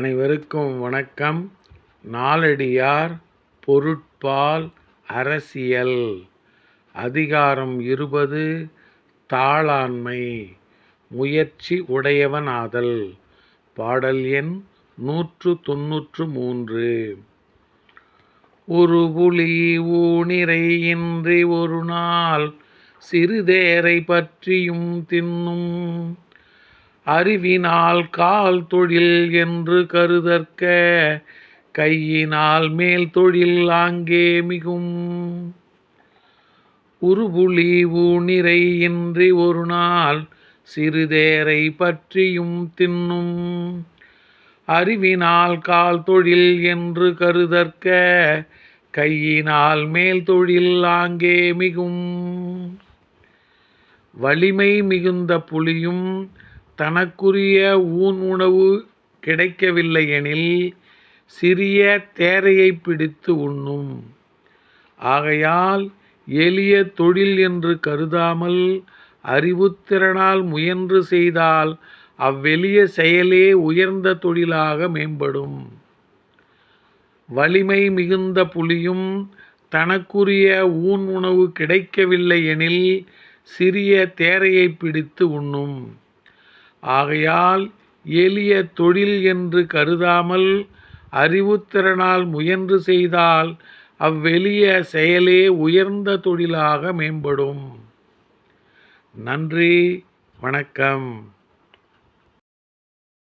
அனைவருக்கும் வணக்கம். நாலடியார் பொருட்பால் அரசியல் அதிகாரம் 20 தாளாண்மை முயற்சி உடையவனாதல். பாடல் எண் 193. உறுபுலி ஊனிரை இன்றி ஒரு நாள் சிறுதேரை பற்றியும் தின்னும் அறிவினால் கால் தொழில் என்று கருதற்க கையினால் மேல் தொழில் ஆங்கே மிகும். உறுபுலி ஊனிரை இன்றி ஒரு நாள் சிறுதேரை பற்றியும் தின்னும் அறிவினால் கால் தொழில் என்று கருதற்க கையினால் மேல் தொழில் ஆங்கே மிகும். வலிமை மிகுந்த புலியும் தனக்குரிய ஊன் உணவு கிடைக்கவில்லை எனில் சிறிய தேரையை பிடித்து உண்ணும். ஆகையால் எளிய தொழில் என்று கருதாமல் அறிவுத்திறனால் முயன்று செய்தால் அவ்வெளிய செயலே உயர்ந்த தொழிலாக மேம்படும். வலிமை மிகுந்த புலியும் தனக்குரிய ஊன் உணவு கிடைக்கவில்லை எனில் சிறிய தேரையை பிடித்து உண்ணும். ஆகையால் எளிய தொழில் என்று கருதாமல் அறிவுத்திறனால் முயன்று செய்தால் அவ்வெளிய செயலே உயர்ந்த தொழிலாக மேம்படும். நன்றி, வணக்கம்.